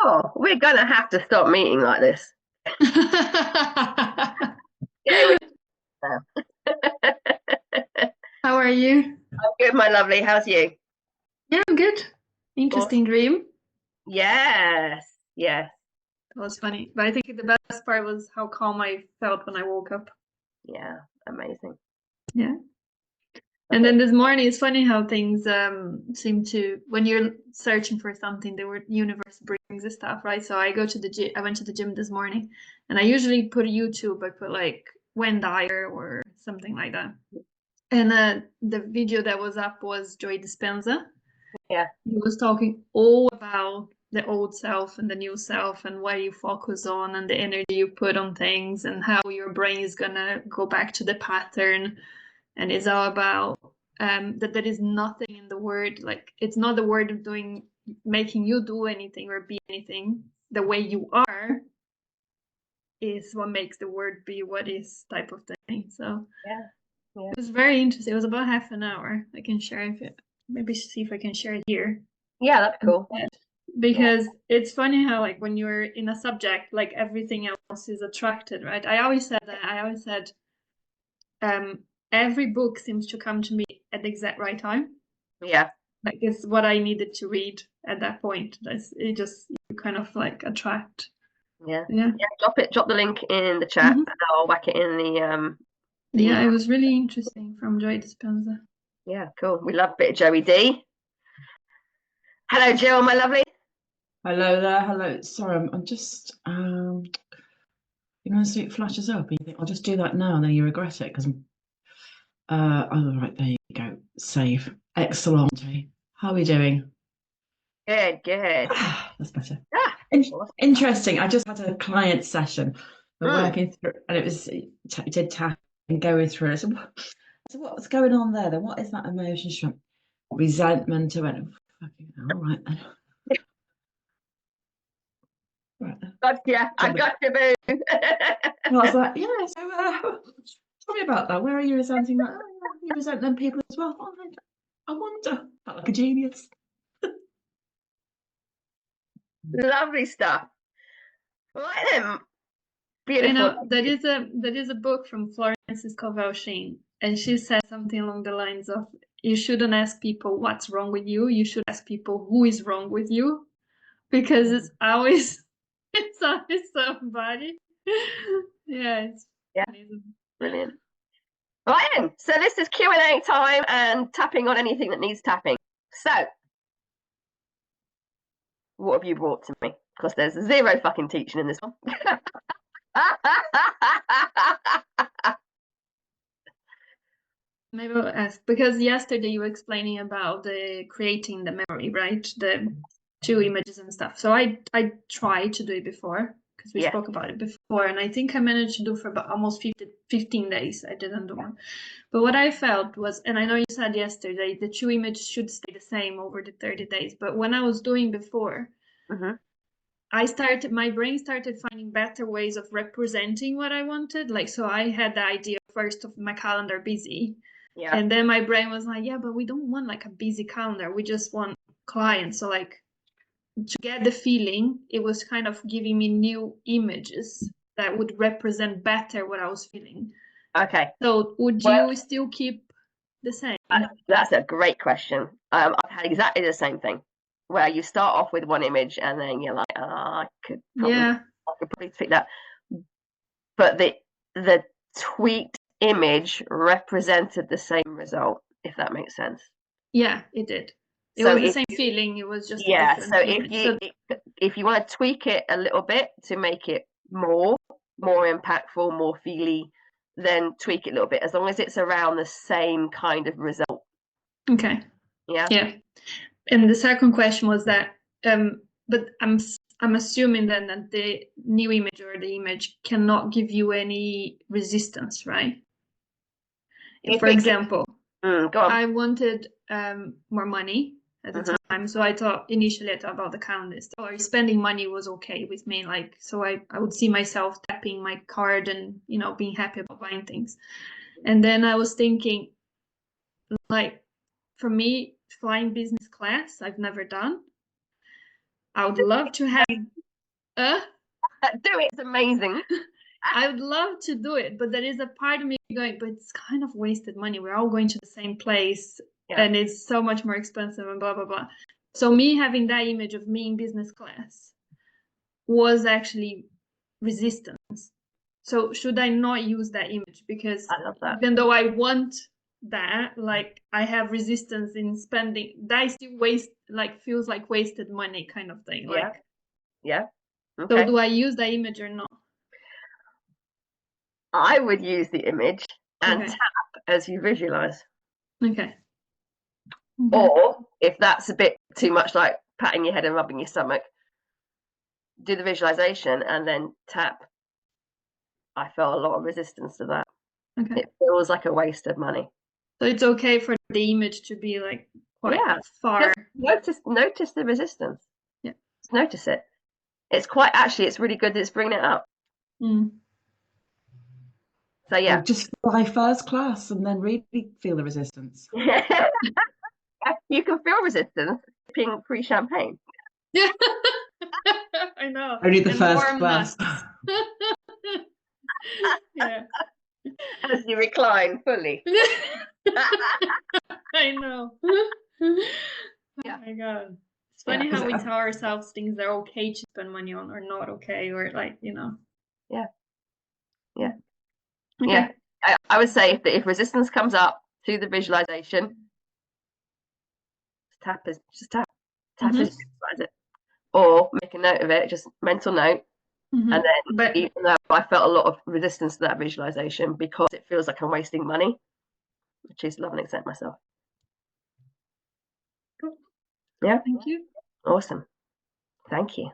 Oh, we're gonna have to stop meeting like this. Get with it now. How are you? I'm good, my lovely. How's you? Yeah, I'm good. Interesting Awesome. dream. Yes, yes, It was funny. But I think the best part was how calm I felt when I woke up. yeah, amazing. Yeah. And Okay. then this morning, it's funny how things seem to, when you're searching for something, the universe brings the stuff, right? So I go to the gym, I went to the gym this morning, and I usually put YouTube, I put like Wayne Dyer or something like that. And the video that was up was Joy Dispenza. Yeah, He was talking all about the old self and the new self and what you focus on and the energy you put on things and how your brain is gonna go back to the pattern. And it's all about that there is nothing in the word, like it's not the word of doing making you do anything or be anything. The way you are is what makes the word be what is type of thing. So yeah, yeah. it was very interesting. It was about half an hour. I can share if it, maybe see if I can share it here. Yeah, that's cool. Yeah, Because it's funny how like when you're in a subject, like everything else is attracted, right? I always said that. I always said um every book seems to come to me at the exact right time. yeah, Like it's what I needed to read at that point. That's it, just you kind of like attract. yeah. Yeah. Yeah, drop the link in the chat Hmm. and I'll whack it in the Yeah, email. it was really interesting from Joy Dispenza. Yeah, cool. We love a bit of Joey D. Hello, Jill, my lovely. Hello there. Hello. Sorry, I'm just you know, so it flashes up and you think I'll just do that now and then you regret it because oh right, there you go. Save. Excellent. How are we doing? Good, good. That's better. Ah, awesome. Interesting. I just had a client session. We're Mm. working through and it was did tap and going through it. So what's going on there then? What is that emotion from? Resentment. I went, oh, fucking hell, all right then. Right then. Gotcha. I Jump got you, boo. And I was like, yeah, so tell me about that. Where are you resenting that? Oh, yeah, you resent them people as well. Oh, I wonder. Felt like a genius. Lovely stuff. Right then. I Beautiful. know that is a book from Florence Scovel-Sheen, and she said something along the lines of, "You shouldn't ask people what's wrong with you. You should ask people who is wrong with you, because it's always it's always somebody." Yeah, it's Yeah, amazing. brilliant. Right then. So this is Q&A time and tapping on anything that needs tapping. So, what have you brought to me? Because there's zero fucking teaching in this one. Maybe I'll ask because yesterday you were explaining about the creating the memory, right? The two images and stuff. So I tried to do it before because we Yeah. spoke about it before, and I think I managed to do for about almost 15 days. I didn't do one. But what I felt was, and I know you said yesterday, the two images should stay the same over the 30 days. But when I was doing before, Mm-hmm. my brain started finding better ways of representing what I wanted. Like, so I had the idea first of my calendar busy. Yeah. And then my brain was like, yeah, but we don't want like a busy calendar. We just want clients. So like to get the feeling, it was kind of giving me new images that would represent better what I was feeling. Okay. So would Well, you still keep the same? that's a great question. I've had exactly the same thing, where you start off with one image and then you're like, oh, Yeah. I could probably tweak that. But the tweaked image represented the same result, if that makes sense. Yeah, it did. It So was the if same feeling. It was just a yeah, different so image. So if you want to tweak it a little bit to make it more impactful, more feely, then tweak it a little bit, as long as it's around the same kind of result. okay. Yeah. Yeah. And the second question was that, but I'm assuming then that the new image or the image cannot give you any resistance, right? If For it example, go on. I wanted more money at the Mm-hmm. time, so I thought initially I thought about the calendar or spending money was okay with me, like so I would see myself tapping my card and being happy about buying things. And then I was thinking, like, for me, flying business class I've never done. I would love to have Do it. It's amazing. I would love to do it, but there is a part of me going, but it's kind of wasted money. We're all going to the same place and it's so much more expensive and blah, blah, blah. So me having that image of me in business class was actually resistance. So should I not use that image? Because I love that. even though I want that, like I have resistance in spending, that still feels like wasted money kind of thing. Yeah. Okay. So do I use that image or not? I would use the image and tap as you visualize. Okay. Or if that's a bit too much like patting your head and rubbing your stomach, do the visualization and then tap. I felt a lot of resistance to that. Okay. It feels like a waste of money. So it's okay for the image to be like quite far. Just notice the resistance. Yeah. Just notice it. It's really good that it's bringing it up. So yeah. Just fly first class and then really feel the resistance. You can feel resistance sipping free champagne. Yeah. I know. Only the first class. Yeah. As you recline fully. I know. Yeah. Oh my god. It's funny how we tell ourselves things that are okay to spend money on or not okay, or like, you know. Yeah. Okay. Yeah. I would say if resistance comes up to the visualization, just tap as you visualize it. Or make a note of it, just mental note. And then even though I felt a lot of resistance to that visualization because it feels like I'm wasting money, I choose to love and accept myself. Cool. Yeah. Thank you. Awesome. Thank you.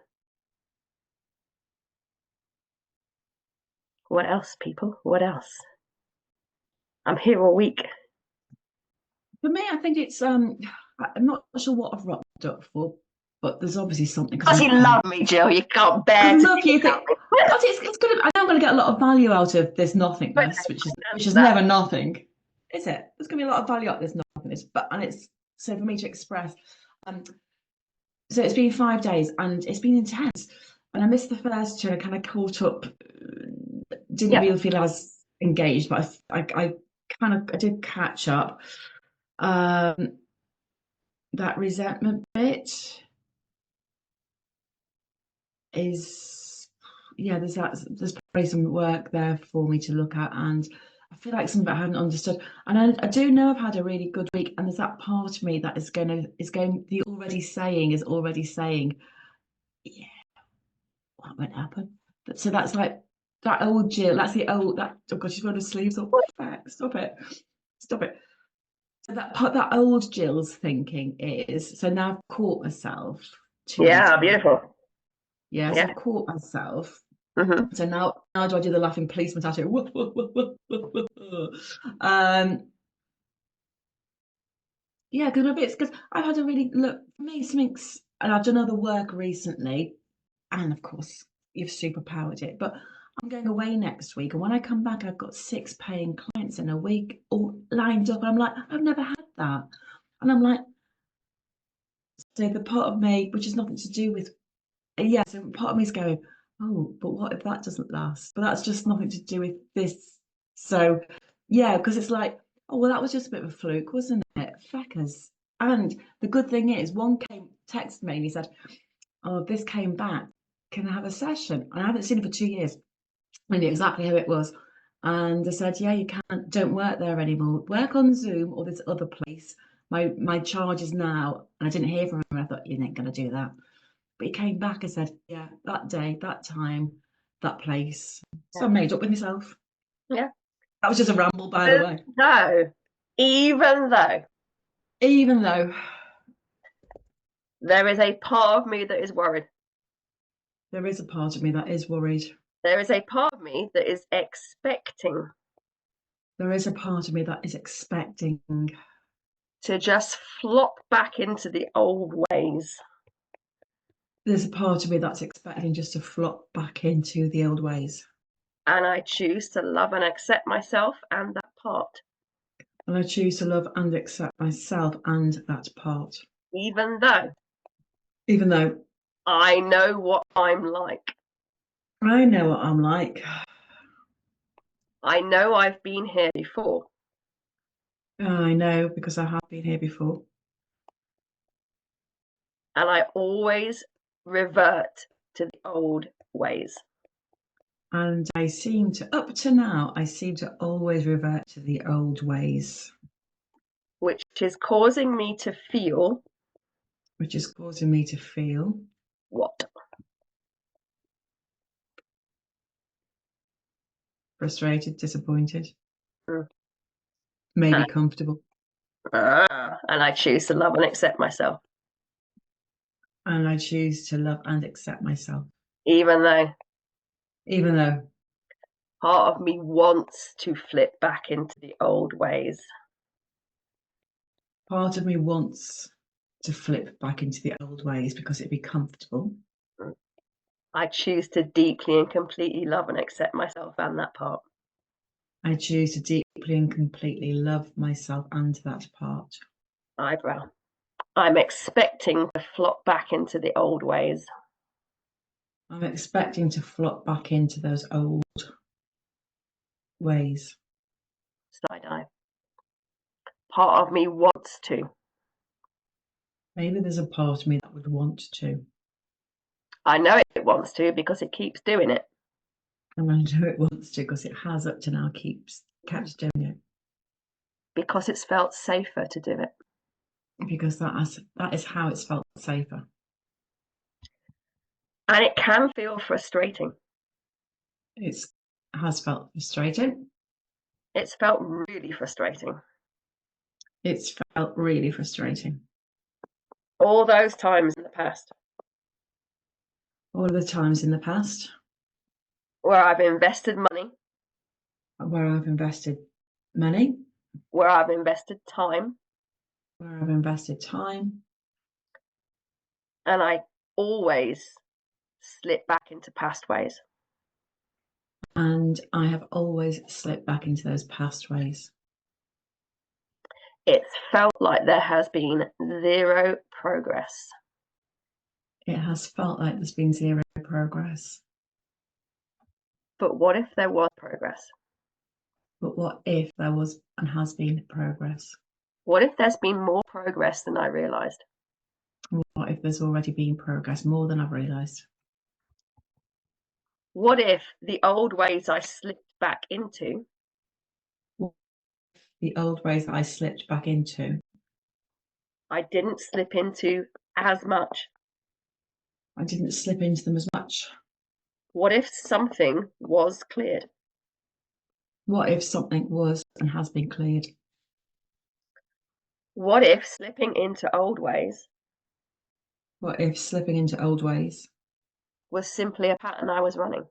What else, people? What else? I'm here all week. For me, I think it's I'm not sure what I've rocked up for, but there's obviously something. Because you love me, Jill. You can't bear to love you. It's gonna. I know I'm gonna get a lot of value out of this nothingness, which is never nothing, is it? There's gonna be a lot of value out of this nothingness, and it's so for me to express. So it's been 5 days and it's been intense, and I missed the first two. And I kind of caught up. Didn't really feel as engaged, but I did catch up. That resentment bit is there's probably some work there for me to look at, and I feel like some of it I hadn't understood, and I do know I've had a really good week, and there's that part of me that is going the already saying what won't happen. So that's like that old Jill, that's the old oh god, she's wearing her sleeves up. Stop it. So that old Jill's thinking is, so now I've caught myself. Beautiful. So I've caught myself. So now do I do the laughing policeman tattoo? Because I've had a really look for me something's, and I've done other work recently, and of course you've superpowered it, but I'm going away next week, and when I come back I've got 6 paying clients in a week all lined up, and I'm like, I've never had that, and I'm like, so the part of me which has nothing to do with so part of me is going, oh, but what if that doesn't last? But that's just nothing to do with this. So because it's like, oh well, that was just a bit of a fluke, wasn't it? Feckers. And the good thing is, one texted me and he said, oh, this came back, can I have a session? And I haven't seen it for 2 years. I knew exactly how it was. And I said, yeah, you don't work there anymore. Work on Zoom or this other place. My charge is now, and I didn't hear from him, and I thought, you ain't gonna do that. But he came back and said, yeah, that day, that time, that place. So I made up with myself. Yeah. That was just a ramble, by the way. No, even though there is a part of me that is worried. There is a part of me that is worried. There is a part of me that is expecting. There is a part of me that is expecting to just flop back into the old ways. There's a part of me that's expecting just to flop back into the old ways. And I choose to love and accept myself and that part. And I choose to love and accept myself and that part. Even though I know what I'm like. I know what I'm like. I know I've been here before. I know because I have been here before. And I always revert to the old ways. And up to now, I seem to always revert to the old ways. Which is causing me to feel. Which is causing me to feel. What? Frustrated, disappointed. Maybe comfortable. And I choose to love and accept myself. And I choose to love and accept myself. Even though part of me wants to flip back into the old ways. Part of me wants to flip back into the old ways because it'd be comfortable. I choose to deeply and completely love and accept myself and that part. I choose to deeply and completely love myself and that part. Eyebrow. I'm expecting to flop back into the old ways. I'm expecting to flop back into those old ways. Side eye. Part of me wants to. Maybe there's a part of me that would want to. I know it wants to because it keeps doing it. And I know it wants to because it has up to now kept doing it. Because it's felt safer to do it. Because that is how it's felt safer. And it can feel frustrating. It has felt frustrating. It's felt really frustrating. It's felt really frustrating. All those times in the past. All of the times in the past. Where I've invested money. Where I've invested money. Where I've invested time. Where I've invested time. And I always slip back into past ways. And I have always slipped back into those past ways. It's felt like there has been zero progress. It has felt like there's been zero progress. But what if there was progress? But what if there was and has been progress? What if there's been more progress than I realised? What if there's already been progress, more than I've realised? What if the old ways I slipped back into? The old ways that I slipped back into. I didn't slip into as much. I didn't slip into them as much. What if something was cleared? What if something was and has been cleared? What if slipping into old ways? What if slipping into old ways was simply a pattern I was running?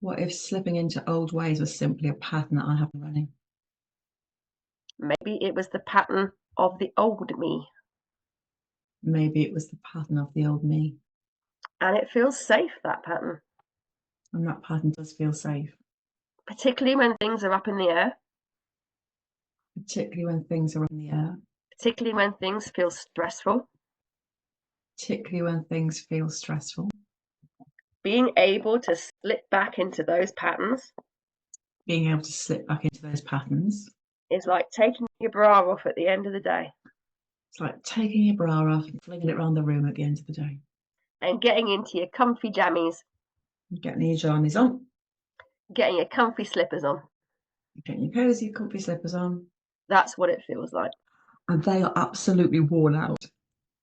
What if slipping into old ways was simply a pattern that I have been running? Maybe it was the pattern of the old me. Maybe it was the pattern of the old me. And it feels safe, that pattern. And that pattern does feel safe. Particularly when things are up in the air. Particularly when things are up in the air. Particularly when things feel stressful. Particularly when things feel stressful. Being able to slip back into those patterns. Being able to slip back into those patterns. Is like taking your bra off at the end of the day. It's like taking your bra off and flinging it around the room at the end of the day. And getting into your comfy jammies. Getting your jammies on. Getting your comfy slippers on. Getting your cosy, comfy slippers on. That's what it feels like. And they are absolutely worn out.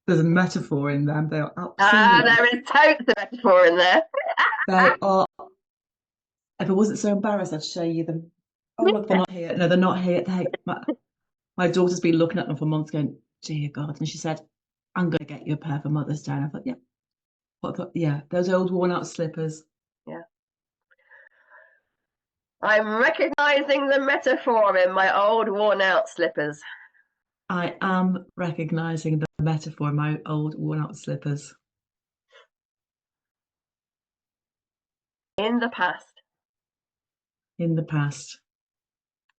There's a metaphor in them. They are absolutely... there is totes a metaphor in there. They are... If I wasn't so embarrassed, I'd show you them. Oh, look, they're not here. No, they're not here. My daughter's been looking at them for months going, dear God. And she said, I'm going to get you a pair for Mother's Day. And I thought, yeah. Yeah, those old worn out slippers. Yeah. I'm recognising the metaphor in my old worn out slippers. I am recognising the metaphor in my old worn out slippers. In the past. In the past.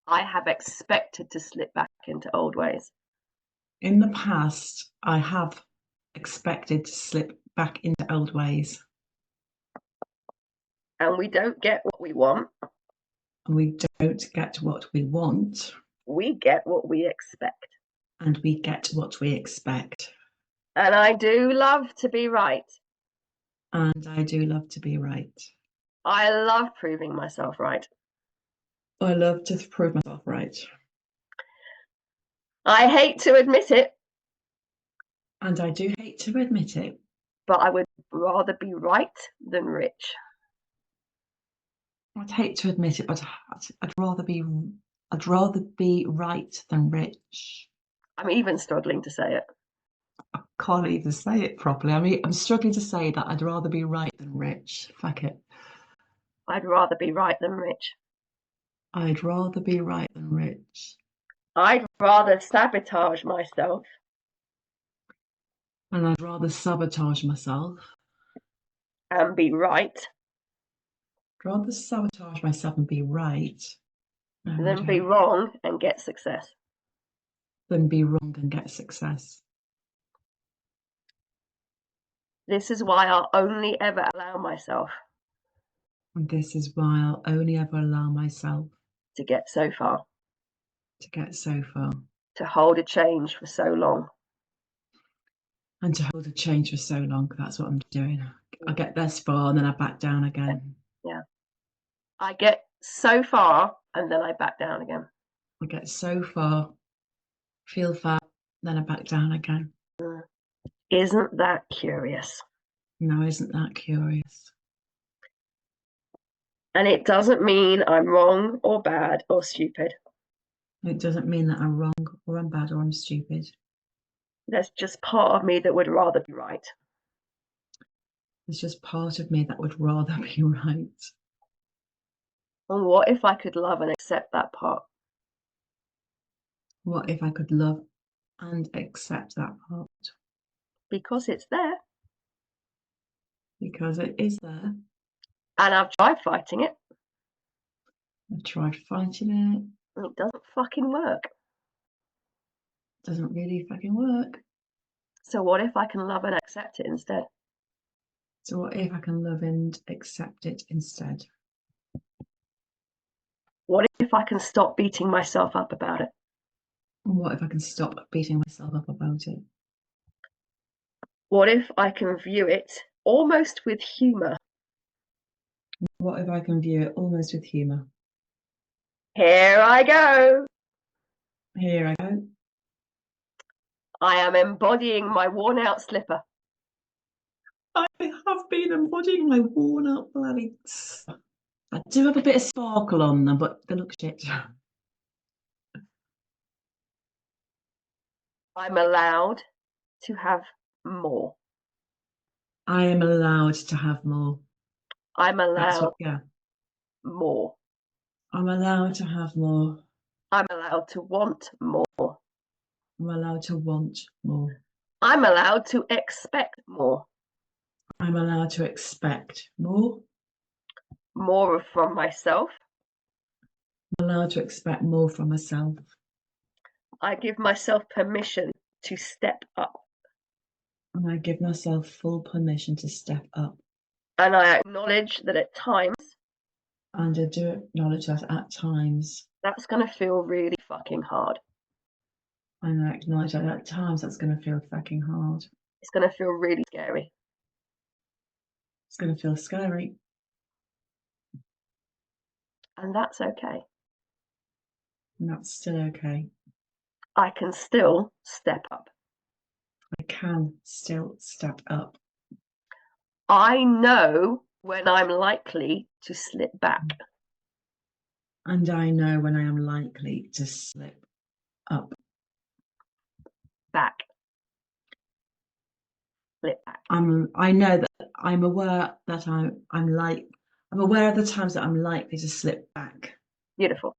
I have expected to slip back into old ways. In the past, I have expected to slip back into old ways. And we don't get what we want. And we don't get what we want. We get what we expect. And we get what we expect. And I do love to be right. And I do love to be right. I love proving myself right. I love to prove myself right. I hate to admit it. And I do hate to admit it. But I would rather be right than rich. I'd hate to admit it, but I'd rather be right than rich. I'm even struggling to say it. I can't even say it properly. I mean, I'm struggling to say that I'd rather be right than rich. Fuck it. I'd rather be right than rich. I'd rather be right than rich. I'd rather sabotage myself. And I'd rather sabotage myself. And be right. I'd rather sabotage myself and be right. Than be wrong and get success. Than be wrong and get success. This is why I'll only ever allow myself. And this is why I'll only ever allow myself. To get so far. To get so far. To hold a change for so long. And to hold a change for so long. That's what I'm doing. I get this far and then I back down again. Yeah. I get so far and then I back down again. I get so far, feel fat, then I back down again. Isn't that curious? No, isn't that curious? And it doesn't mean I'm wrong or bad or stupid. It doesn't mean that I'm wrong or I'm bad or I'm stupid. There's just part of me that would rather be right. There's just part of me that would rather be right. And what if I could love and accept that part? What if I could love and accept that part? Because it's there. Because it is there. And I've tried fighting it. I've tried fighting it. And it doesn't fucking work. It doesn't really fucking work. So what if I can love and accept it instead? So what if I can love and accept it instead? What if I can stop beating myself up about it? What if I can stop beating myself up about it? What if I can view it almost with humour? What if I can view it almost with humour? Here I go. Here I go. I am embodying my worn out slipper. I have been embodying my worn out bloody. I do have a bit of sparkle on them, but they look shit. I'm allowed to have more. I am allowed to have more. I'm allowed more. I'm allowed to have more. I'm allowed to want more. I'm allowed to want more. I'm allowed to expect more. I'm allowed to expect more. More from myself. I'm allowed to expect more from myself. I give myself permission to step up. And I give myself full permission to step up. And I acknowledge that at times. And I do acknowledge that at times. That's going to feel really fucking hard. And I acknowledge that at times that's going to feel fucking hard. It's going to feel really scary. It's going to feel scary. And that's okay. And that's still okay. I can still step up. I can still step up. I know when I'm likely to slip back. And I know when I am likely to slip up. Back. Slip back. I know that I'm aware that I'm aware of the times that I'm likely to slip back. Beautiful.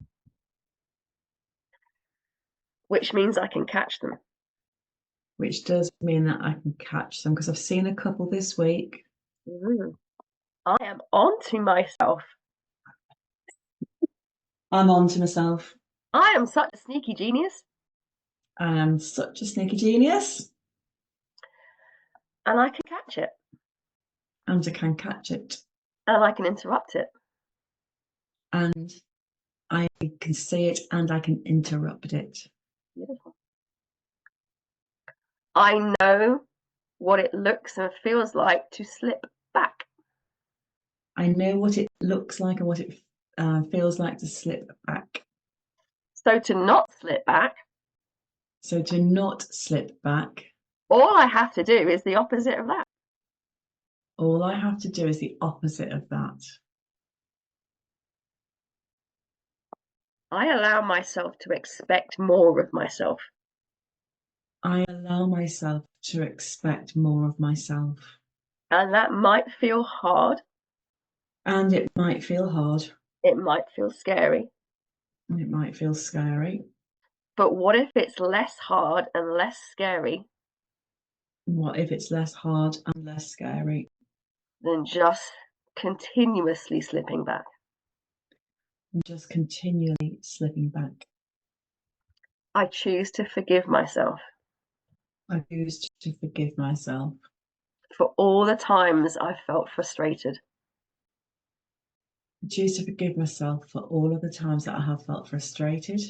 Which means I can catch them. Which does mean that I can catch them, because I've seen a couple this week. I am on to myself. I'm on to myself. I am such a sneaky genius. I am such a sneaky genius. And I can catch it. And I can catch it. And I can interrupt it. And I can see it and I can interrupt it. Beautiful. I know what it looks and feels like to slip back. I know what it looks like and what it feels like to slip back. So to not slip back. So to not slip back. All I have to do is the opposite of that. All I have to do is the opposite of that. I allow myself to expect more of myself. I allow myself to expect more of myself. And that might feel hard. And it might feel hard. It might feel scary. It might feel scary. But what if it's less hard and less scary? What if it's less hard and less scary than just continuously slipping back? Just continually slipping back. I choose to forgive myself. I choose to forgive myself. For all the times I felt frustrated. I choose to forgive myself for all of the times that I have felt frustrated.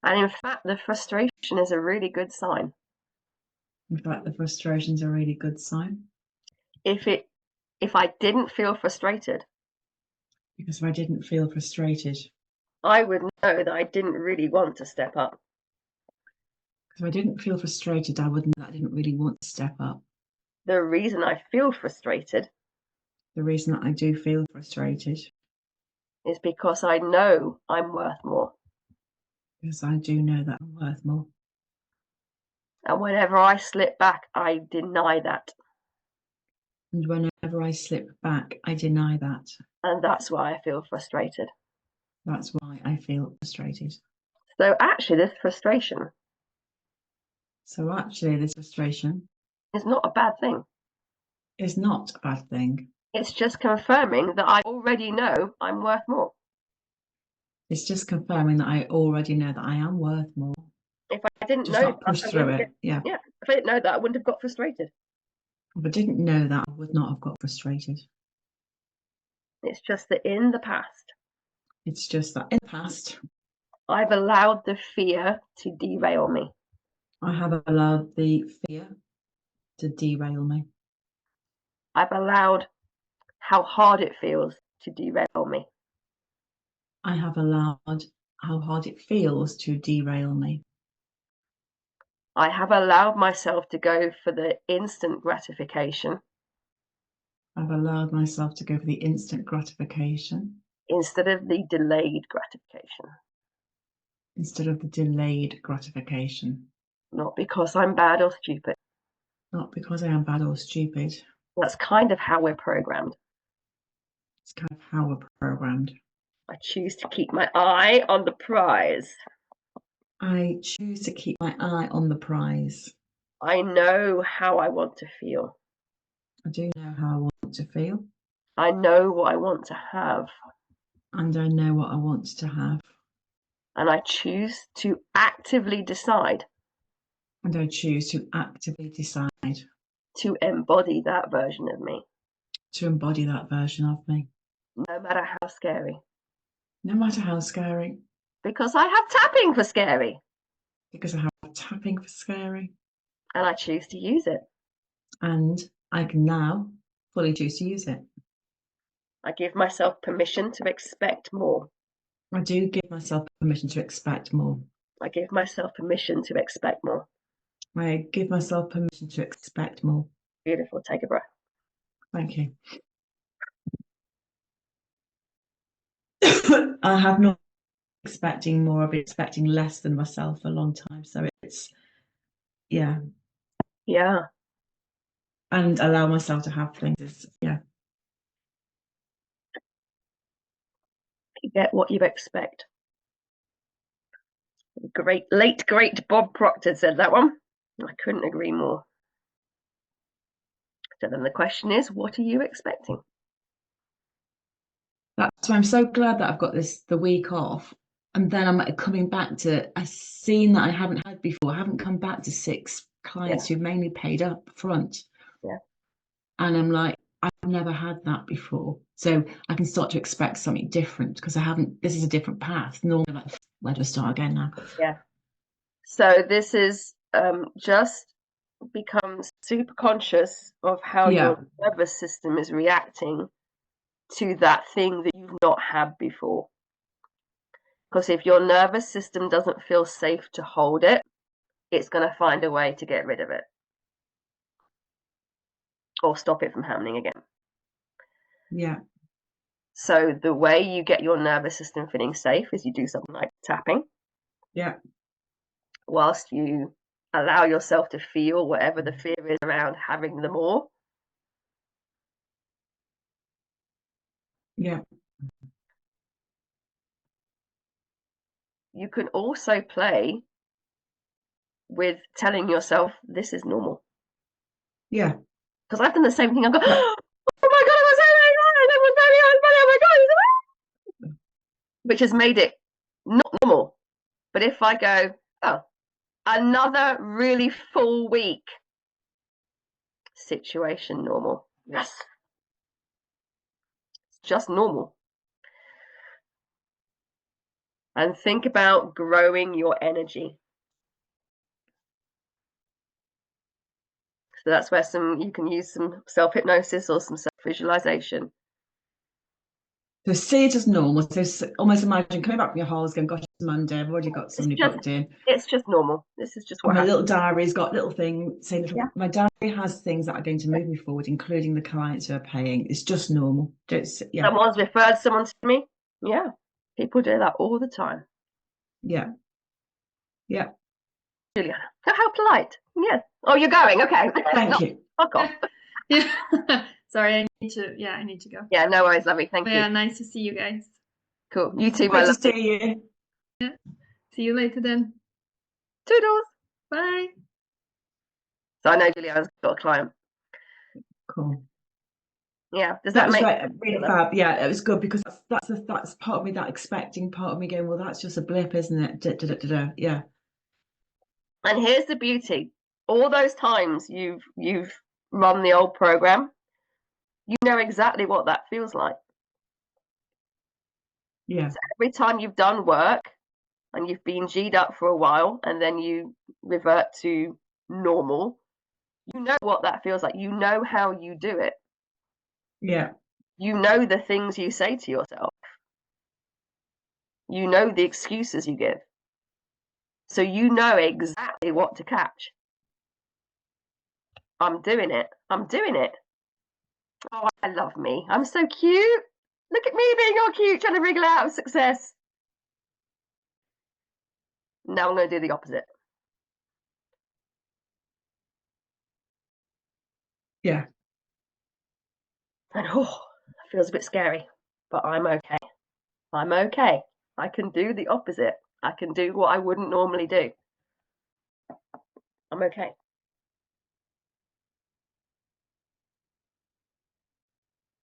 And in fact, the frustration is a really good sign. In fact, the frustration's a really good sign. If I didn't feel frustrated. Because if I didn't feel frustrated. I would know that I didn't really want to step up. Because if I didn't feel frustrated, I would know that I didn't really want to step up. The reason I feel frustrated. The reason that I do feel frustrated. Is because I know I'm worth more. Because I do know that I'm worth more. And whenever I slip back, I deny that. And whenever I slip back, I deny that. And that's why I feel frustrated. That's why I feel frustrated. So actually, this frustration. Is not a bad thing. It's not a bad thing. It's just confirming that I already know I'm worth more. It's just confirming that I already know that I am worth more. If I didn't just know not push through it. Yeah. If I didn't know that, I wouldn't have got frustrated. If I didn't know that, I would not have got frustrated. It's just that in the past. It's just that in the past. I've allowed the fear to derail me. I have allowed the fear to derail me. I've allowed how hard it feels to derail me. I have allowed how hard it feels to derail me. I have allowed myself to go for the instant gratification. I've allowed myself to go for the instant gratification. Instead of the delayed gratification. Instead of the delayed gratification. Not because I'm bad or stupid. Not because I am bad or stupid. That's kind of how we're programmed. It's kind of how we're programmed. I choose to keep my eye on the prize. I choose to keep my eye on the prize. I know how I want to feel. I do know how I want to feel. I know what I want to have. And I know what I want to have. And I choose to actively decide. And I choose to actively decide. To embody that version of me. To embody that version of me. No matter how scary. No matter how scary. Because I have tapping for scary. Because I have tapping for scary. And I choose to use it. And I can now fully choose to use it. I give myself permission to expect more. I do give myself permission to expect more. I give myself permission to expect more. I give myself permission to expect more. Beautiful. Take a breath. Thank you. I have not been expecting more. I've been expecting less than myself for a long time. So it's, yeah. Yeah. And allow myself to have things is, yeah. You get what you expect. Great Bob Proctor said that one. I couldn't agree more. So then the question is, what are you expecting? That's why I'm so glad that I've got the week off, and then I'm coming back to a scene that I haven't had before. I haven't come back to 6 clients who've mainly paid up front. Yeah. And I'm like, I've never had that before. So I can start to expect something different because I haven't, this is a different path. Normally, like, where do I start again now? Yeah. So this is just become super conscious of how your nervous system is reacting to that thing that you've not had before. Because if your nervous system doesn't feel safe to hold it, it's going to find a way to get rid of it or stop it from happening again. Yeah. So the way you get your nervous system feeling safe is you do something like tapping. Yeah. Whilst you allow yourself to feel whatever the fear is around having them all. Yeah. You can also play with telling yourself this is normal. Yeah. Because I've done the same thing. I go, oh my God, I was oh my God, which has made it not normal. But if I go, oh, another really full week, situation normal. Yes. It's just normal. And think about growing your energy. So that's where you can use some self-hypnosis or some self-visualization. So see it as normal. So almost imagine coming back from your holidays going, gosh, it's Monday, I've already got somebody booked in. It's just normal. This is just what my happens. Little diary's got little things saying, my diary has things that are going to move me forward, including the clients who are paying. It's just normal. Someone's referred someone to me. Yeah. People do that all the time. Yeah. Yeah. Julia, how polite. Yeah. Oh, you're going. Okay. Thank you. Fuck off. Yeah. Sorry, I need to go. Yeah, no worries, lovely. Thank you. Yeah, nice to see you guys. Cool. You too, my love. Great to see you. Yeah. See you later then. Toodles. Bye. So I know Juliana's got a client. Cool. Yeah. Does that make really fab? Yeah, it was good because that's part of me, that expecting part of me going, well, that's just a blip, isn't it? Yeah. And here's the beauty. All those times you've run the old program, you know exactly what that feels like. Yeah. So every time you've done work and you've been G'd up for a while and then you revert to normal, you know what that feels like. You know how you do it. Yeah. You know the things you say to yourself. You know the excuses you give. So you know exactly what to catch. I'm doing it. I'm doing it. Oh, I love me. I'm so cute. Look at me being all cute, trying to wriggle out of success. Now I'm going to do the opposite. Yeah. And it feels a bit scary, but I'm okay. I'm okay. I can do the opposite. I can do what I wouldn't normally do. I'm okay.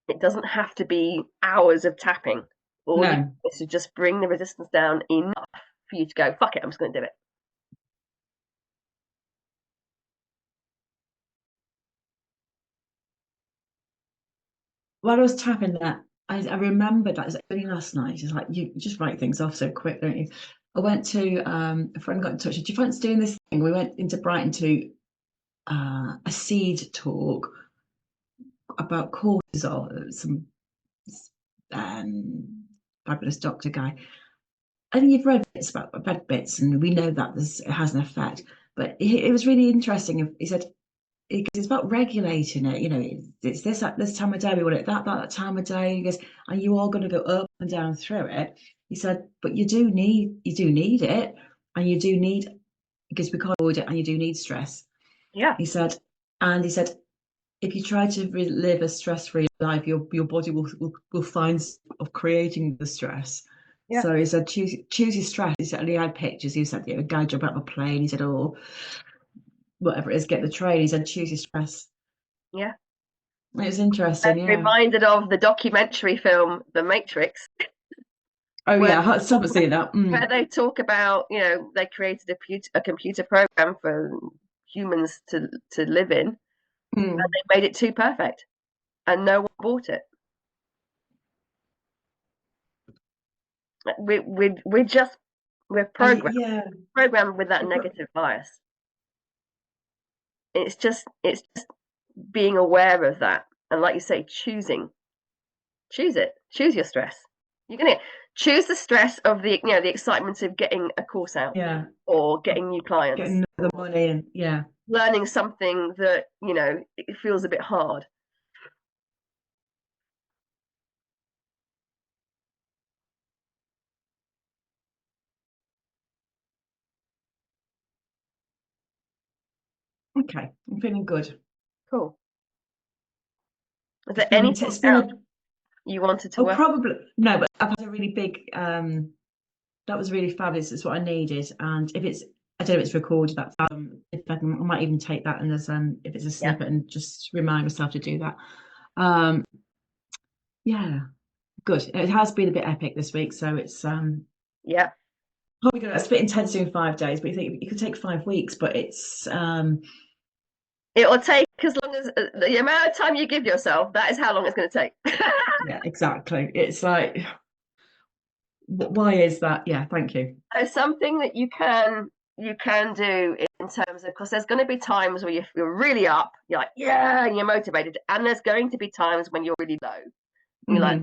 It doesn't have to be hours of tapping. All you do is to just bring the resistance down enough for you to go, fuck it, I'm just going to do it. While I was tapping that, I remembered that it was only last night. It's like you just write things off so quick, don't you? I went to a friend got in touch. Do you fancy doing this thing? We went into Brighton to a seed talk about cortisol. Some fabulous doctor guy. I think you've read bits, and we know that it has an effect. But it was really interesting. He said it's about regulating it. You know, it's this at this time of day we want it, that time of day. He goes, and you are going to go up and down through it. He said, but you do need it, and you do need, because we can't avoid it, and you do need stress. Yeah. He said, if you try to live a stress-free life, your body will find of creating the stress. Yeah. So he said, choose your stress. He said, and he had pictures. He said, a guy jumped out of a plane. He said, oh, whatever it is, get the train. He said, choose your stress. Yeah. It was interesting. I'm reminded of the documentary film The Matrix. Oh yeah, I haven't seen that. Where they talk about, they created a computer program for humans to live in, and they made it too perfect, and no one bought it. We're programmed with that negative bias. It's just being aware of that, and like you say, choose your stress. You're gonna choose the stress of the the excitement of getting a course out, or getting new clients, getting the money, and learning something that it feels a bit hard. Okay, I'm feeling good. Cool. Is there anything else you wanted to work? Probably no, but I've had a really big that was really fabulous. It's what I needed. And if it's, I don't know if it's recorded, that's if I might even take that, and as if it's a snippet, and just remind myself to do that. Yeah, good. It has been a bit epic this week, so it's probably it's a bit intense in 5 days, but you think it could take 5 weeks, but it's it'll take as long as the amount of time you give yourself. That is how long it's going to take. Yeah, exactly. It's like, why is that? Yeah, thank you. It's something that you can do in terms of, because there's going to be times where you're really up, you're like, yeah, and you're motivated, and there's going to be times when you're really low. You're like,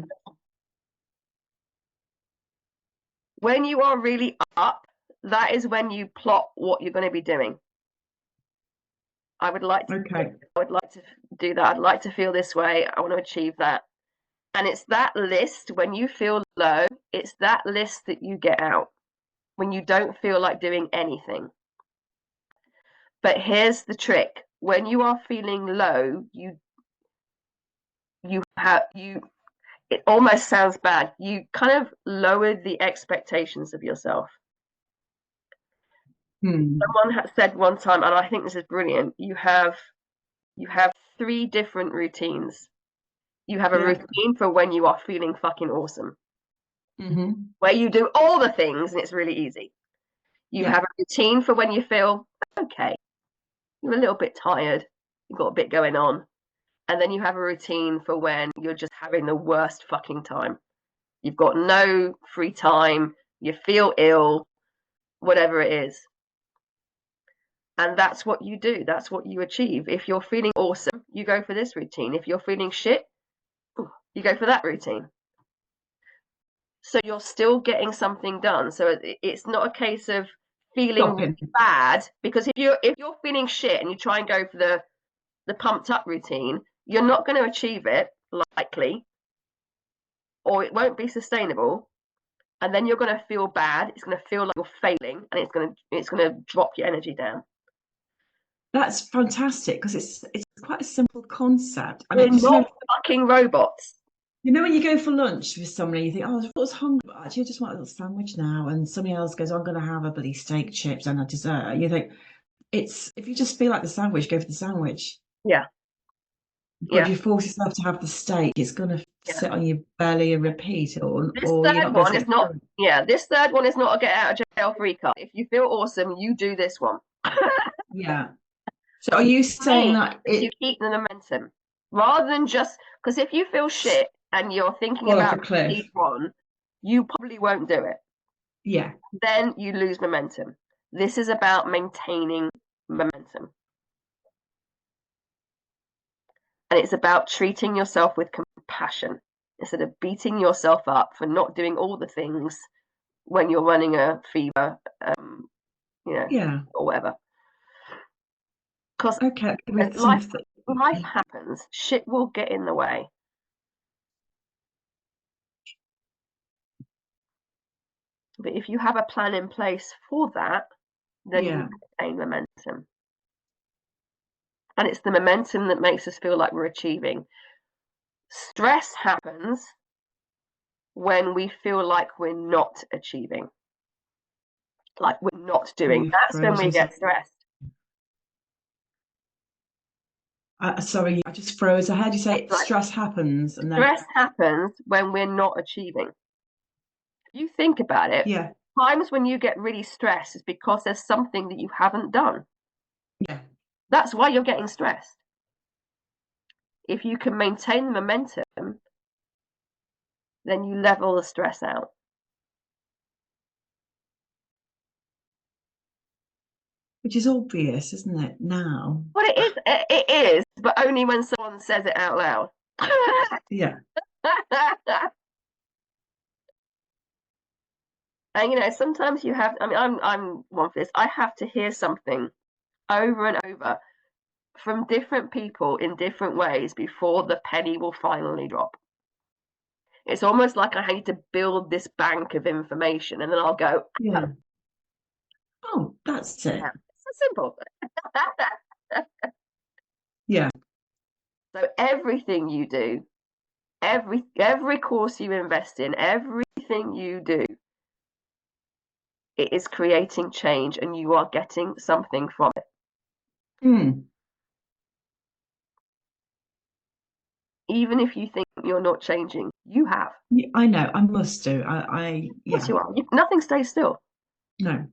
when you are really up, that is when you plot what you're going to be doing. I would like to do that. I'd like to feel this way. I want to achieve that. And it's that list, when you feel low, it's that list that you get out when you don't feel like doing anything. But here's the trick. When you are feeling low, it almost sounds bad. You kind of lower the expectations of yourself. Someone had said one time, and I think this is brilliant, you have 3 different routines. You have a routine for when you are feeling fucking awesome, where you do all the things and it's really easy. You have a routine for when you feel okay, you're a little bit tired, you've got a bit going on. And then you have a routine for when you're just having the worst fucking time. You've got no free time, you feel ill, whatever it is. And that's what you do. That's what you achieve. If you're feeling awesome, you go for this routine. If you're feeling shit, you go for that routine. So you're still getting something done. So it's not a case of feeling really bad, because if you're feeling shit and you try and go for the pumped up routine, you're not going to achieve it, likely, or it won't be sustainable. And then you're going to feel bad. It's going to feel like you're failing, and it's going to drop your energy down. That's fantastic, because it's quite a simple concept. We're not fucking robots. You know, when you go for lunch with somebody, you think, oh, I was hungry, but actually I just want a little sandwich now. And somebody else goes, I'm going to have a bloody steak, chips, and a dessert. You think, if you just feel like the sandwich, go for the sandwich. Yeah. But if you force yourself to have the steak, it's going to sit on your belly and repeat. This third one is not a get out of jail free card. If you feel awesome, you do this one. Yeah. So are you saying that you keep the momentum rather than just, because if you feel shit and you're thinking about each one, you probably won't do it. Yeah. Then you lose momentum. This is about maintaining momentum. And it's about treating yourself with compassion instead of beating yourself up for not doing all the things when you're running a fever, or whatever. Because life happens, shit will get in the way. But if you have a plan in place for that, then you maintain momentum. And it's the momentum that makes us feel like we're achieving. Stress happens when we feel like we're not achieving, like we're not doing. That's when we get stressed. Sorry, I just froze. I heard you say stress happens. And stress happens when we're not achieving. If you think about it, times when you get really stressed is because there's something that you haven't done. Yeah. That's why you're getting stressed. if you can maintain the momentum, then you level the stress out. Which is obvious, isn't it, now? Well, it is, but only when someone says it out loud. Yeah. And, you know, sometimes you have, I mean, I'm one for this. I have to hear something over and over from different people in different ways before the penny will finally drop. It's almost like I need to build this bank of information, and then I'll go, yeah. Oh, that's it. Yeah, it's so simple. Yeah. So everything you do, every course you invest in, everything you do, it is creating change, and you are getting something from it. Even if you think you're not changing, you have. Yeah, I know. I must do. Yes, you are. Nothing stays still. No.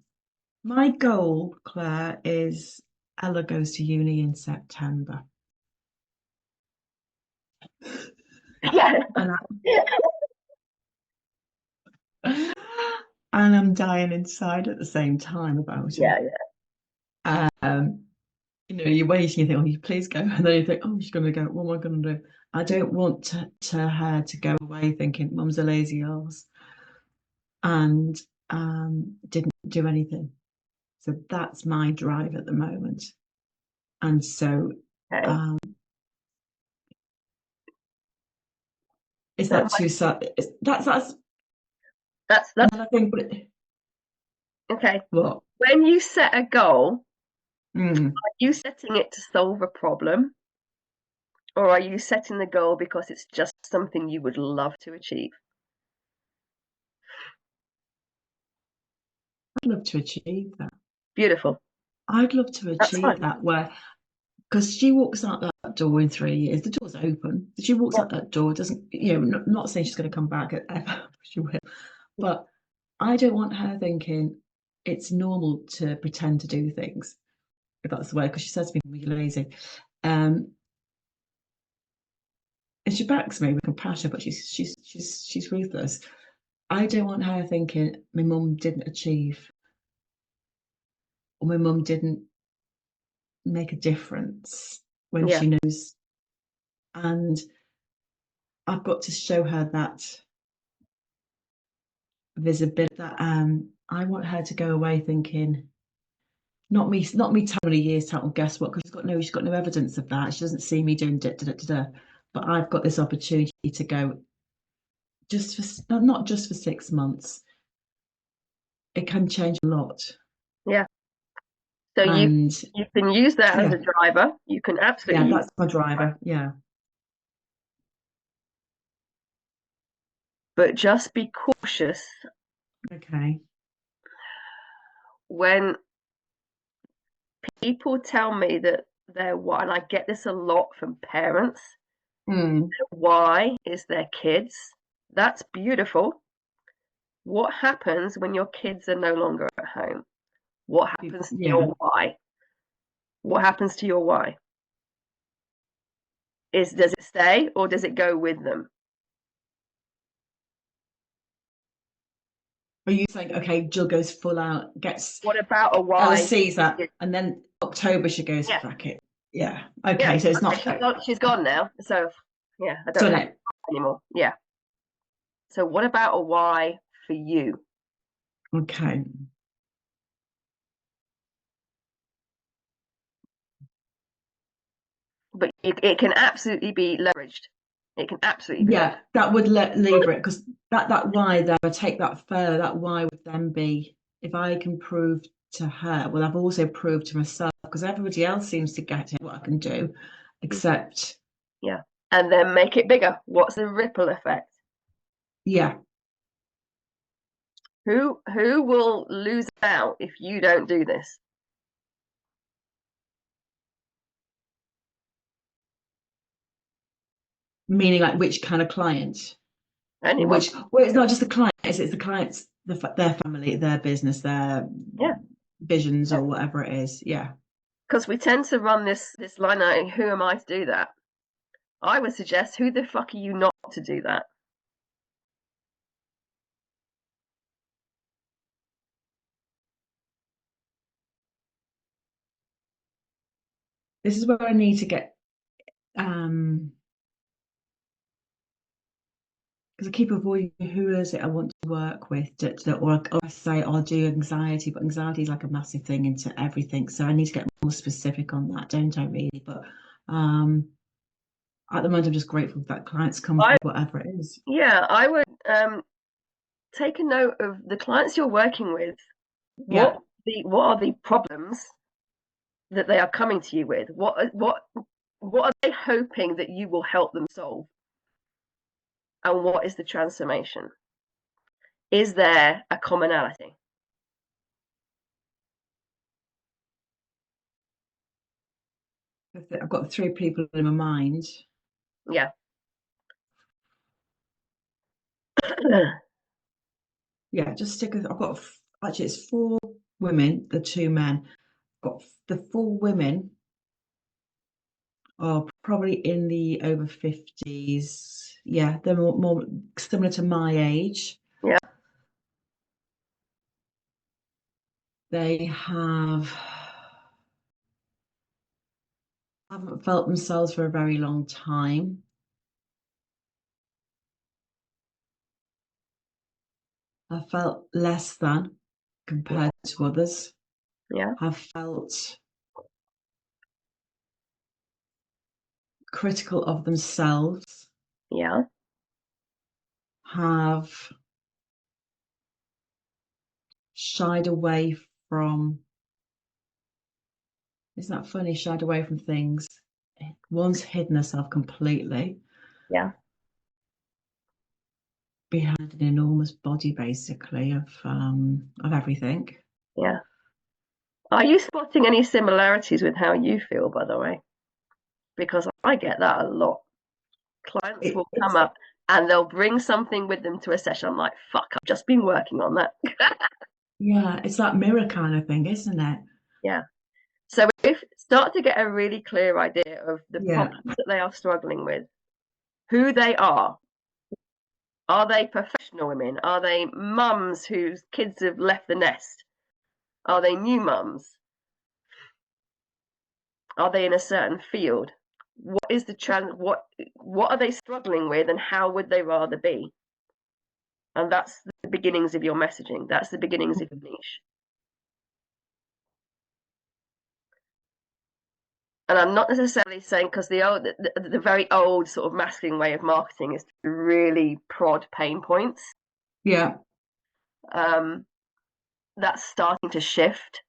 My goal, Claire, is Ella goes to uni in September. Yeah. And I'm dying inside at the same time about it. Yeah. You know, you're waiting, you think, oh, you please go. And then you think, oh, she's going to go. What am I going to do? I don't want her to go away thinking mum's a lazy arse and didn't do anything. So that's my drive at the moment. And so is that too sad? That's another thing. But okay. What? When you set a goal, are you setting it to solve a problem, or are you setting the goal because it's just something you would love to achieve? I'd love to achieve that. Beautiful. I'd love to achieve that, where, because she walks out that door in 3 years, the door's open. She walks out that door, doesn't, you know, not saying she's going to come back ever, she will, but I don't want her thinking it's normal to pretend to do things, if that's the way, because she says to me, you're lazy. And she backs me with compassion, but she's ruthless. I don't want her thinking my mum didn't achieve, or my mum didn't make a difference when she knows. And I've got to show her that visibility, that I want her to go away thinking, not me telling her years time, guess what, because she's got no evidence of that. She doesn't see me doing but I've got this opportunity to go, not just for 6 months. It can change a lot. Yeah. So you can use that as a driver. You can absolutely. Yeah, that's my driver. Yeah. But just be cautious. Okay. When people tell me that their why, and I get this a lot from parents, their why is their kids. That's beautiful. What happens when your kids are no longer at home? What happens to your why? What happens to your why? Does it stay, or does it go with them? Are you saying, okay, Jill goes full out, gets... What about a why? Ella sees that, and then October she goes, fuck it. Yeah. Okay, so it's not... She's gone now, so yeah, I don't have anymore. Yeah. So what about a why for you? Okay. But it can absolutely be leveraged. It can absolutely be. Yeah, that would lever it, because that why there, I take that further. That why would then be, if I can prove to her, well, I've also proved to myself, because everybody else seems to get it, what I can do, except... Yeah, and then make it bigger. What's the ripple effect? Yeah. Who will lose out if you don't do this? Meaning, like, which kind of client? Anyone. Well, it's not just the client, it's the clients, their family, their business, their visions, or whatever it is. Yeah. Because we tend to run this line out, who am I to do that? I would suggest, who the fuck are you not to do that? This is where I need to get, because I keep avoiding who is it I want to work with, or I say I'll do anxiety, but anxiety is like a massive thing into everything. So I need to get more specific on that, don't I really? But at the moment, I'm just grateful that clients come with whatever it is. Yeah, I would take a note of the clients you're working with. What are the problems that they are coming to you with? What are they hoping that you will help them solve? And what is the transformation? Is there a commonality? I've got 3 people in my mind. Yeah. Yeah, just stick with. I've got actually it's 4 women, the 2 men. I've got the 4 women are probably in the over 50s. Yeah, they're more similar to my age. Yeah. They haven't felt themselves for a very long time. I felt less than compared to others. Yeah. Have felt critical of themselves. Yeah. Have shied away from, isn't that funny? Shied away from things. One's hidden herself completely. Yeah. Behind an enormous body, basically, of everything. Yeah. Are you spotting any similarities with how you feel, by the way? Because I get that a lot. Clients will come up and they'll bring something with them to a session. I'm like, fuck, I've just been working on that. Yeah, it's that mirror kind of thing, isn't it? Yeah. So if start to get a really clear idea of the problems that they are struggling with, who they are. Are they professional women? Are they mums whose kids have left the nest? Are they new mums? Are they in a certain field? What is the what are they struggling with, and how would they rather be? And that's the beginnings of your messaging. That's the beginnings of your niche. And I'm not necessarily saying, because the very old sort of masculine way of marketing is to really prod pain points. Yeah. That's starting to shift.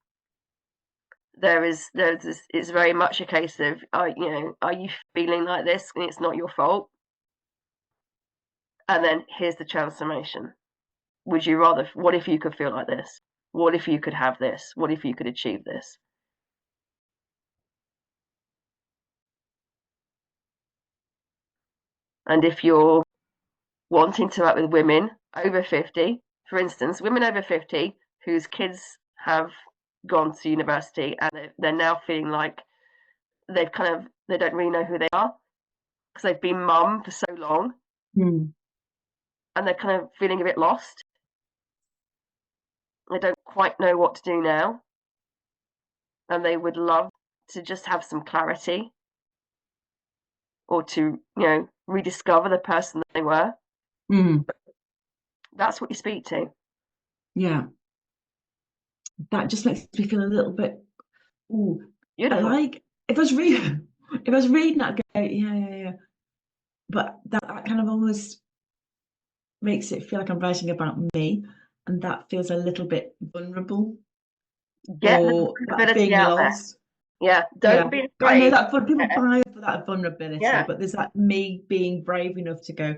It's very much a case of, are you feeling like this, and it's not your fault? And then here's the transformation. Would you rather, what if you could feel like this? What if you could have this? What if you could achieve this? And if you're wanting to work with women over 50, for instance, women over 50 whose kids have gone to university and they're now feeling like they don't really know who they are because they've been mum for so long. And they're kind of feeling a bit lost. They don't quite know what to do now. And they would love to just have some clarity, or to, rediscover the person that they were. That's what you speak to. Yeah. That just makes me feel a little bit, like if I was reading that, I'd go, yeah. But that kind of almost makes it feel like I'm writing about me, and that feels a little bit vulnerable. Get the vulnerability out lost. There. Yeah, don't be afraid. I know that people buy for that vulnerability, but there's that me being brave enough to go,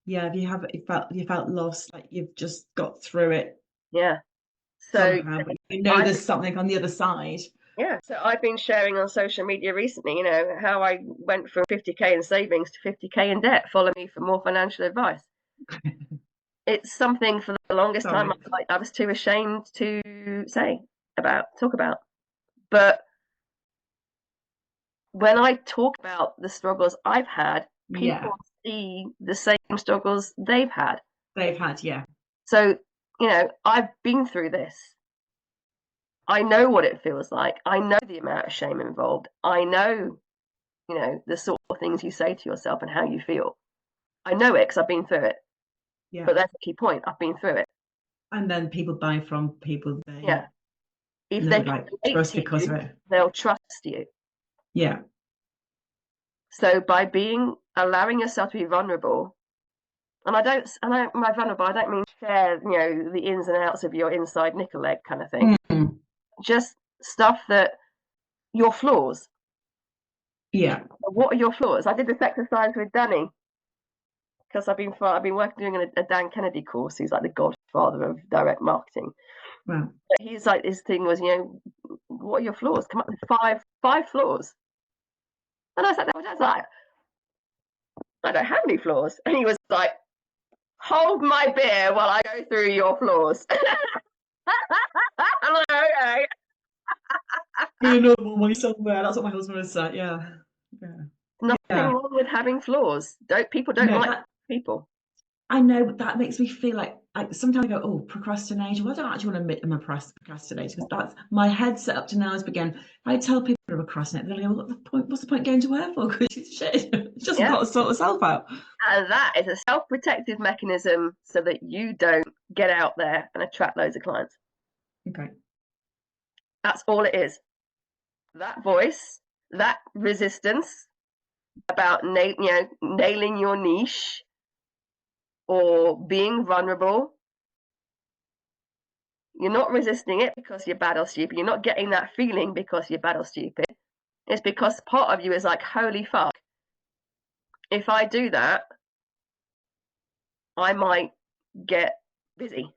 yeah, if you felt lost, like you've just got through it. Yeah. So somehow, but there's something on the other side. Yeah. So I've been sharing on social media recently, how I went from 50k in savings to 50k in debt. Follow me for more financial advice. It's something for the longest time I was too ashamed to talk about. But when I talk about the struggles I've had people see the same struggles they've had. Yeah. So, you know, I've been through this. I know what it feels like. I know the amount of shame involved. I know, you know, the sort of things you say to yourself and how you feel. I know it because I've been through it. Yeah. But that's the key point. I've been through it. And then people buy from people they if they like trust because of it. They'll trust you. Yeah. So by allowing yourself to be vulnerable, and I don't mean share, you know, the ins and outs of your inside nickel leg kind of thing. Mm-hmm. Just stuff that your flaws. Yeah. What are your flaws? I did this exercise with Danny because I've been doing a Dan Kennedy course. He's like the godfather of direct marketing. Wow. But he's like, his thing was, you know, what are your flaws? Come up with five flaws. And I sat there, I was like, I don't have any flaws. And he was like, hold my beer while I go through your flaws. I'm like, okay. Another one somewhere. That's what my husband has said. Yeah. Nothing wrong with having flaws. People don't like people. I know, but that makes me feel like sometimes I go, oh, procrastination. Well, I don't actually want to admit I'm a procrastinator because that's my head set up to now is begin. I tell people to procrastinate, they're like, what's the point going to work for? Because it's shit. It's just got to sort itself out. And that is a self-protective mechanism so that you don't get out there and attract loads of clients. Okay. That's all it is. That voice, that resistance about nailing your niche or being vulnerable. You're not resisting it because you're bad or stupid. You're not getting that feeling because you're bad or stupid. It's because part of you is like, holy fuck. If I do that, I might get busy.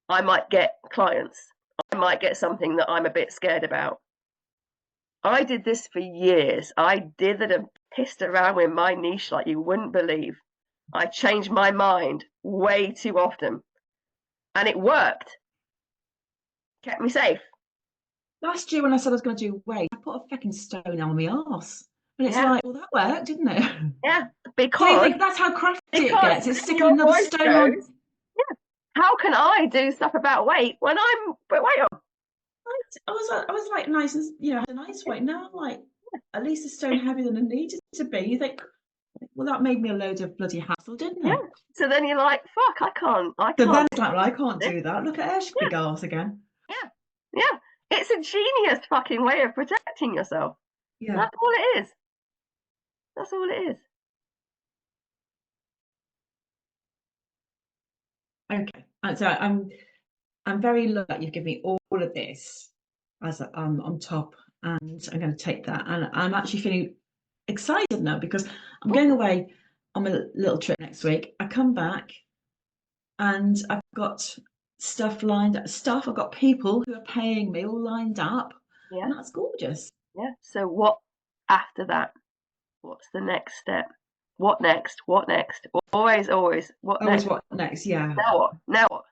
I might get clients. I might get something that I'm a bit scared about. I did this for years. I did that and pissed around with my niche like you wouldn't believe. I changed my mind way too often. And it worked. Kept me safe. Last year when I said I was going to do weight, I put a fucking stone on my arse. And it's like, well, that worked, didn't it? Yeah, because that's how crafty it gets. It's sticking another stone on. Yeah. How can I do stuff about weight when I'm put weight on? I was like nice and had a nice weight. Now I'm like at least a stone heavier than it needed to be. You think, well, that made me a load of bloody hassle, didn't it? Yeah. So then you're like, fuck, I can't. So then it's like, well, I can't do that. Look at her, she's big arse again. Yeah. Yeah. It's a genius fucking way of protecting yourself. Yeah. That's all it is. That's all it is. Okay. So I'm very lucky you've given me all of this as on top, and I'm going to take that. And I'm actually feeling excited now because I'm going away on a little trip next week. I come back and I've got stuff lined up. I've got people who are paying me all lined up. Yeah. And that's gorgeous. Yeah. So what after that? What's the next step? What next? What next? Always, what next? What next? Yeah. Now what? Now what?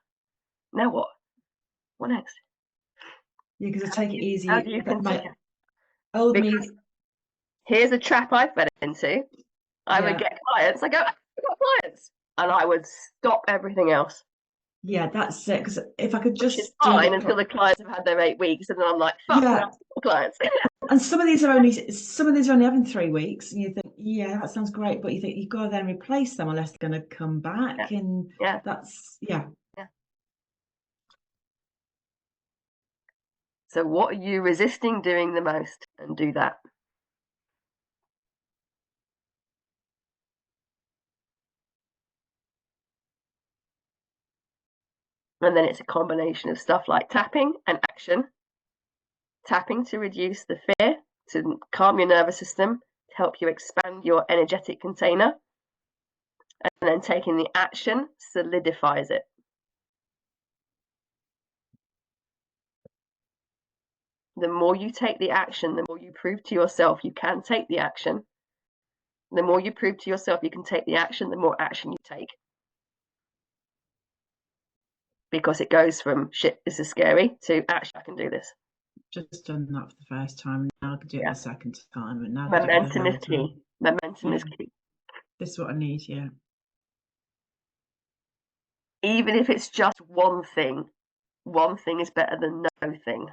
Now what? What next? Yeah, because I take it easy. How do you continue? Here's a trap I fell into. I would get clients. I go, I've got clients. And I would stop everything else. Yeah, that's it. Because if I could just fine until the clients have had their 8 weeks, and then I'm like, fuck, clients. And some of these are only having 3 weeks, and you think, yeah, that sounds great, but you think you've got to then replace them unless they're going to come back, and that's So what are you resisting doing the most, and do that. And then it's a combination of stuff like tapping and action. Tapping to reduce the fear, to calm your nervous system, to help you expand your energetic container. And then taking the action solidifies it. The more you take the action, the more you prove to yourself you can take the action. The more you prove to yourself you can take the action, the more action you take. Because it goes from shit, this is scary, to actually I can do this. Just done that for the first time, and now I can do it the second time, and now momentum is key. Momentum is key. This is what I need, yeah. Even if it's just one thing is better than no thing.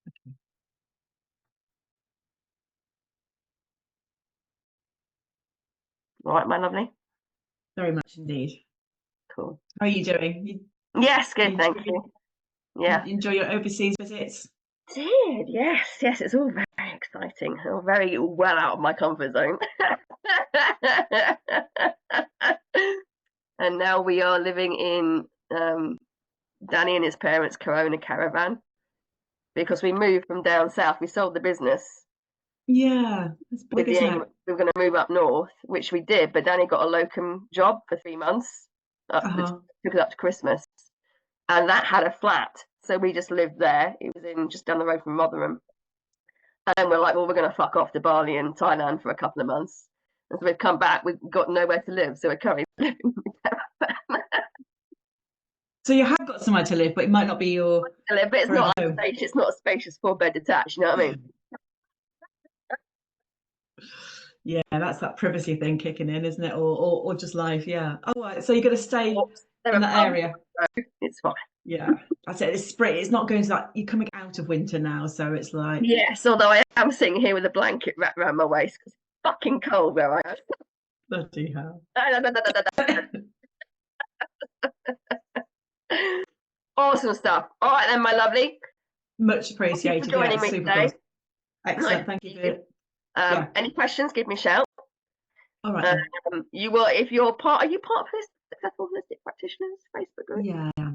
Okay. All right, my lovely. Very much indeed. Cool. How are you doing? Yes, good, thank you. Yeah. Enjoy your overseas visits? Did, yes, it's all very exciting. All very well out of my comfort zone. And now we are living in Danny and his parents' Corona caravan because we moved from down south. We sold the business. Yeah, that's big, with the aim we were going to move up north, which we did. But Danny got a locum job for 3 months, took us up to Christmas, and that had a flat. So we just lived there. It was in just down the road from Rotherham. And we're like, well, we're going to fuck off to Bali and Thailand for a couple of months. And so we've come back. We've got nowhere to live, so we're currently living in the caravan. So you have got somewhere to live, but it might not be your. But it's not like spacious. It's not a spacious 4-bed detached. You know what I mean? Yeah, that's that privacy thing kicking in, isn't it? Or just life. Yeah. Oh, right. So you're going to stay in that area. It's fine. Yeah, that's it. It's spring. It's not going to like you're coming out of winter now, so it's like. Yes, although I am sitting here with a blanket wrapped around my waist because it's fucking cold where I am. Bloody hell. Awesome stuff. All right then, my lovely. Much appreciated. Thank you for joining me today. Cool. Excellent. Thank you. Any questions? Give me a shout. All right. You will, if you're part. Are you part of Successful Holistic Practitioners Facebook group?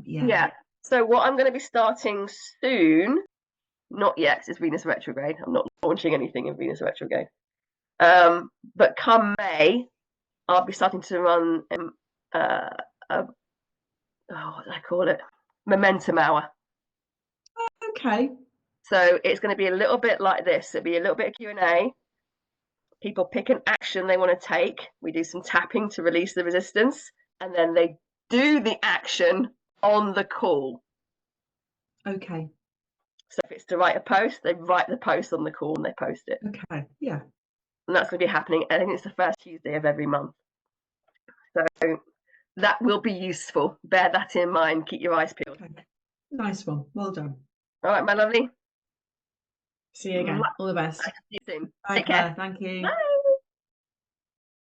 Yeah. So what I'm going to be starting soon. Not yet, it's Venus retrograde. I'm not launching anything in Venus retrograde. But come May, I'll be starting to run what do I call it? Momentum hour. Okay. So it's going to be a little bit like this. It'll be a little bit of Q&A. People pick an action they want to take. We do some tapping to release the resistance, and then they do the action on the call. Okay. So if it's to write a post, they write the post on the call and they post it. Okay. Yeah. And that's going to be happening. I think it's the first Tuesday of every month. So that will be useful. Bear that in mind. Keep your eyes peeled. Okay. Nice one. Well done. All right, my lovely. See you again. All the best. See you soon. Bye, Take care. Thank you. Bye.